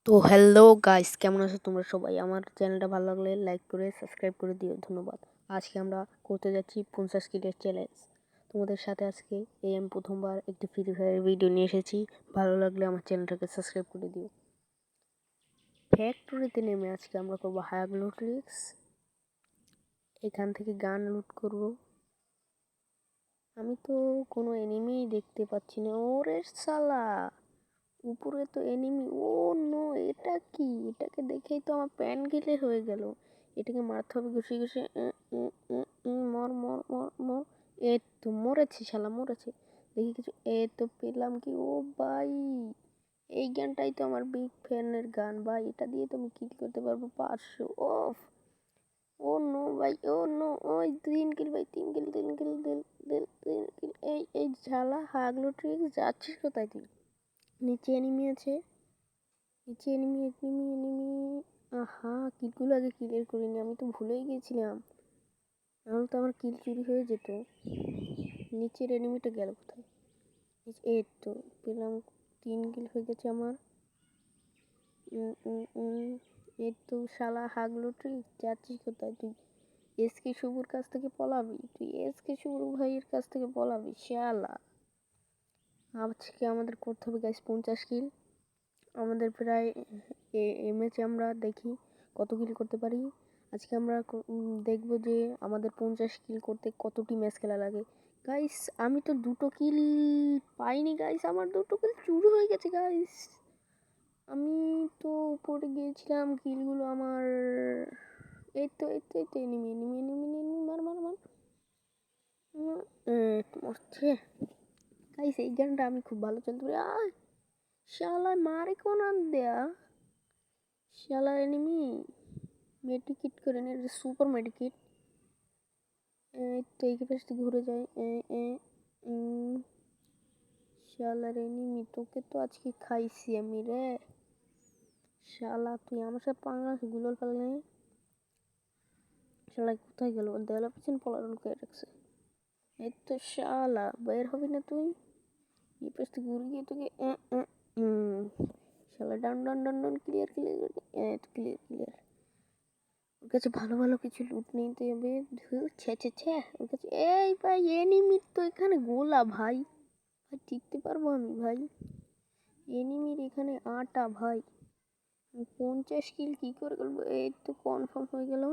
তো hello guys, কেমন আছো তোমরা সবাই? আমার চ্যানেলটা ভালো লাগলে লাইক করে সাবস্ক্রাইব করে দিও, ধন্যবাদ। আজকে আমরা করতে যাচ্ছি 50 কিলের চ্যালেঞ্জ। তোমাদের সাথে আজকে আমি প্রথমবার একটি ফ্রি ফায়ার ভিডিও নিয়ে এসেছি। ভালো লাগলে আমার চ্যানেলটাকে সাবস্ক্রাইব করে দিও। ফ্যাক্টরিতে নেমে আজকে আমরা করবো হায়ার লুট ট্রিক্স। এখান থেকে গান লুট করব। আমি তো কোনো এনিমি দেখতে পাচ্ছি না। ওরে শালা, উপরে তো এনিমি। ও নো, এটা কি? এটাকে দেখেই তো আমার প্যান গিলে হয়ে গেল। এটাকে মারতে হবে ঘুষি ঘুষি। মর মর মর মর। এ তো মরেছে, শালা মরেছে। দেখি কিছু। এ তো পেলাম কি? ও ভাই, এই গানটাই তো আমার বিগ ফ্যানের গান ভাই। এটা দিয়ে তো আমি কিল করতে পারবো 500। ওফ, ও নো ভাই, ও নো। ওই 3 কিল ভাই, 3 কিল, 3 কিল, দিল দিল 3 কিল। এই ঝালা হাগলো ট্রিক্স, যাচ্ছিস কোথায় তুই? নিচে এনিমি আছে, নিচে এনিমি এনিমি এনিমি। আহা, কিলগুলো আগে ক্লিয়ার করিনি, আমি তো ভুলেই গিয়েছিলাম। নাহলে তো আমার কিল চুরি হয়ে যেত। নিচের এনিমিটা গেল কোথায়? এই তো পেলাম, 3 কিল হয়ে গেছে আমার। এই তো শালা হাগলো তুই, যাচ্ছিস কোথায় তুই? এসকে শুভর কাছ থেকে পলাবি তুই? এসকে শুভর ভাইয়ের কাছ থেকে পলাবি শালা? আজকে আমাদের করতে হবে গাইস 50 কিল। আমাদের প্রায় ম্যাচে আমরা দেখি কত কিল করতে পারি। আজকে আমরা দেখবো যে আমাদের 50 কিল করতে কতটি ম্যাচ খেলা লাগে। গাইস, আমি তো 2টো কিল পাইনি গাইস, আমার 2টো কিল চুরি হয়ে গেছে গাইস। আমি তো উপরে গিয়েছিলাম, কিলগুলো আমার। এই তো এনিমি এনিমি এনিমি এনিমি, মার মার মার। মরছে গাইস। এই গানটা আমি খুব ভালো চলতে পারি। শালা মারে কোন দেয়া, শালা এনিমি। মেডিকিট করে নে, সুপার মেডিকিট। তো এই পাশ থেকে ঘুরে যায়। শালার এনিমি, তোকে তো আজকে খাইছি আমি রে। শালা তুই আমার সাথে পাঙ্গা গুলোর ফেলে। শালা কোথায় গেল? দেওয়ালের পিছনে পলায়ন করে রাখছে। এই তো শালা, বের হবি না তুই? এই পাশ থেকে ঘুরে গিয়ে তোকে শালা down down down down. Clear clear clear clear. ওর কাছে ভালো ভালো কিছু লুট নিতে হবে। ছে ওর কাছে। এই ভাই, এনিমির তো এখানে গোলা ভাই। ভাই টিকতে পারবো আমি ভাই? এনিমির এখানে আটা ভাই। 50 কিল কি করে করবো? এই তো কনফার্ম হয়ে গেল।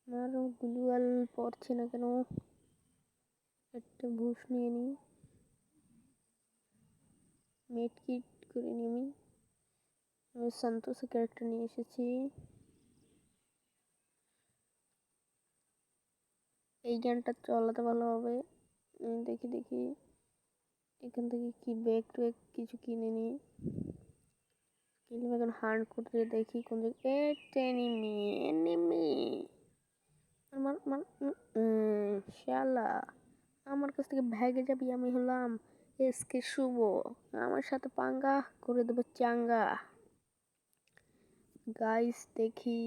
আরও গ্লুয়াল পড়ছে না কেন? একটা ঘুষ নিয়ে নিই, মেড কিট করে নিই। আমি সন্তোষের ক্যারেক্টার নিয়ে এসেছি। এই গানটা চালাতে ভালো হবে। দেখি দেখি এখান থেকে কি ব্যাগ ট্যাগ কিছু কিনে নিই। কিনলে এখন হার্ড করতে দেখি কোন জায়গায়। এনিমি এনিমি আমার আমার শালা, আমার কাছ থেকে ভেগে যাবি। আমি হলাম এসকে শুভ, আমার সাথে পাঙ্গা করে দেবো চাঙ্গা। গাইস দেখি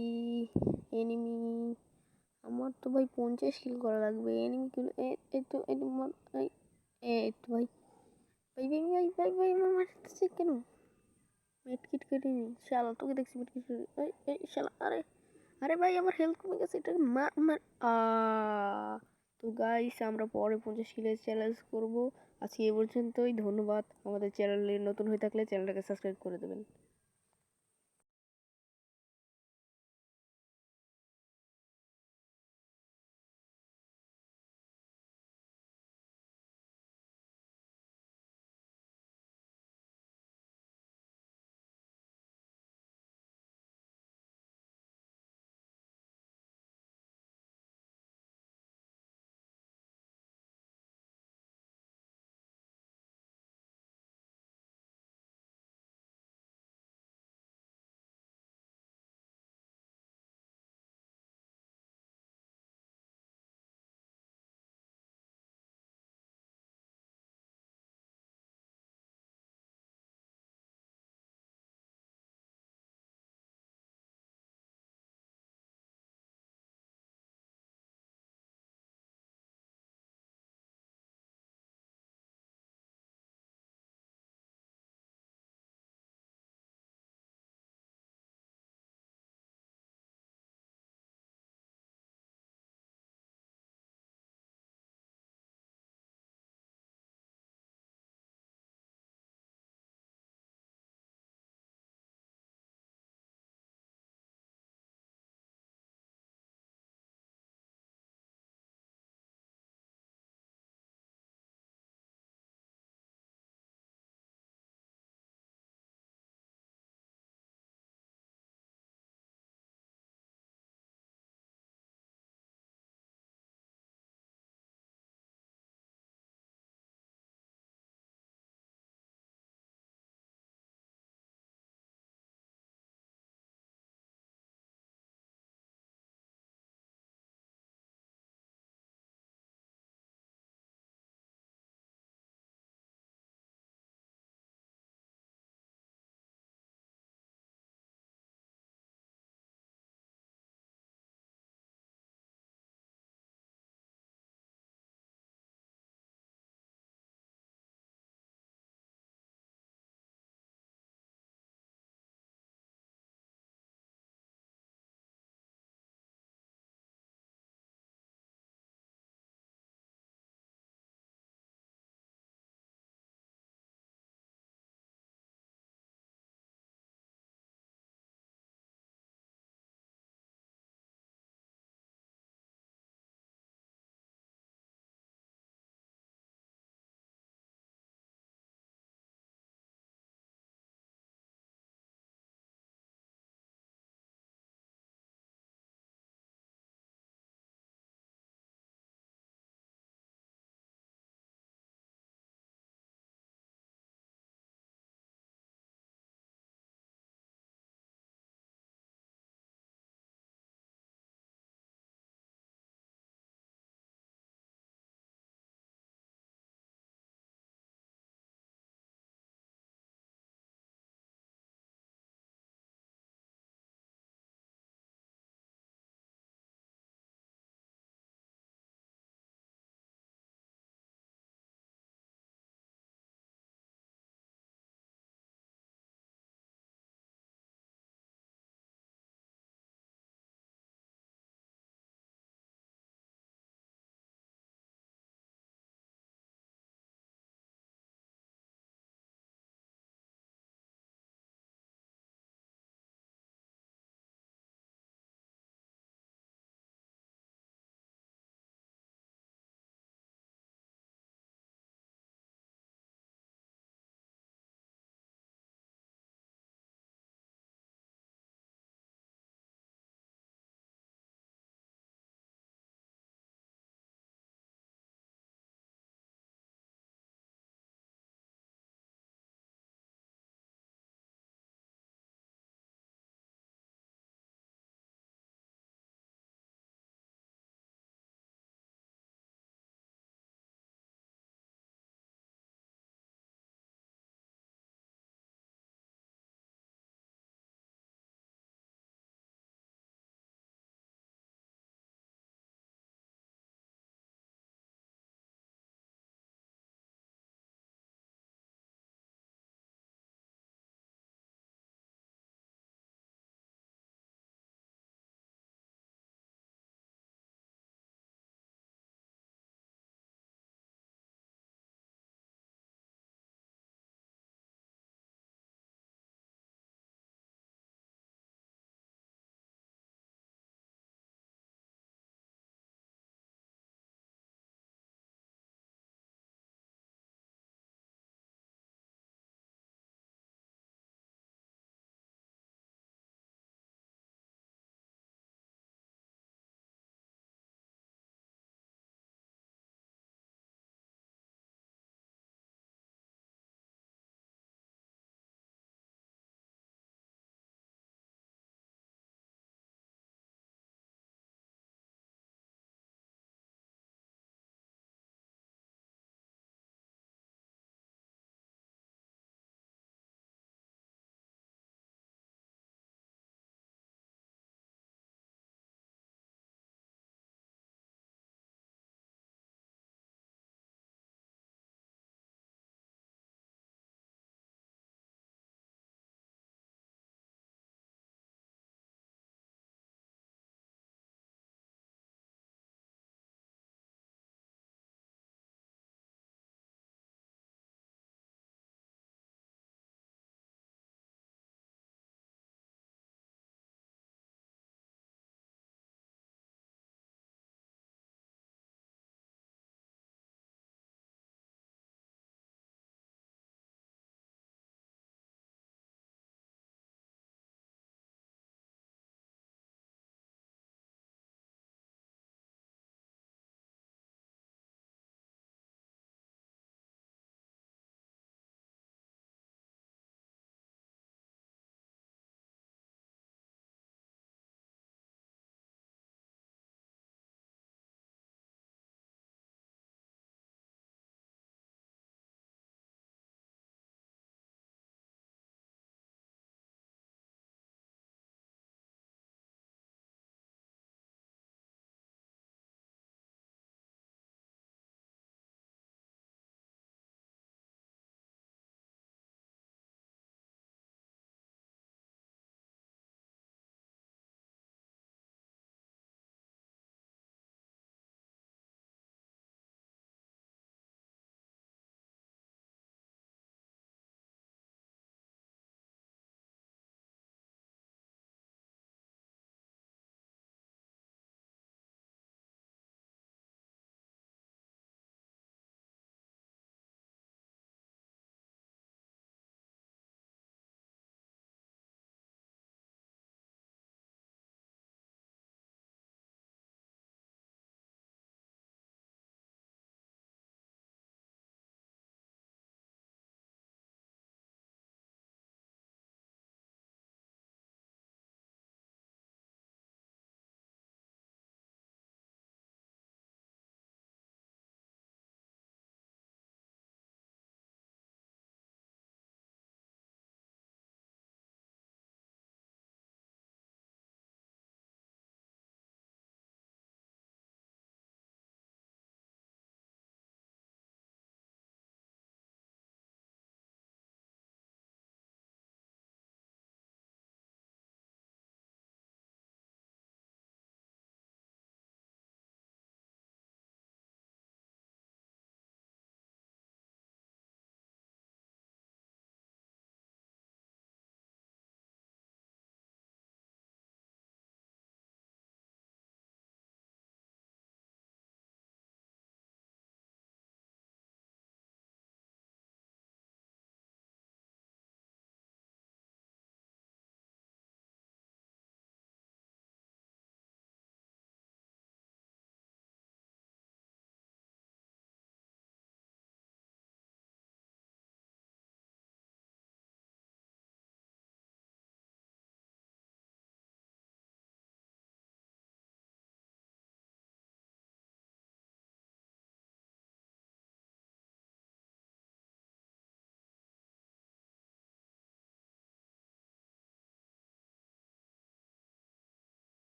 এনিমি। আমার তো ভাই 50 কিল করা লাগবে। এনিমি কিল। এই তো এই তো ভাই ভাই ভাই ভাই ভাই ভাই আমার মারতেছে কেন? মেডকিট কেটে নি শালা, তোকে দেখছি মেডকিট কেটে। এই শালা, আরে আরে ভাই, আমার হেলথ কমে গেছে, এটাকে মার মার। তো গাইস, আমরা পরে 50 কিলের চ্যালেঞ্জ করব। আজকে এ পর্যন্তই, ধন্যবাদ। আমাদের চ্যানেলে নতুন হয়ে থাকলে চ্যানেলটাকে সাবস্ক্রাইব করে দেবেন।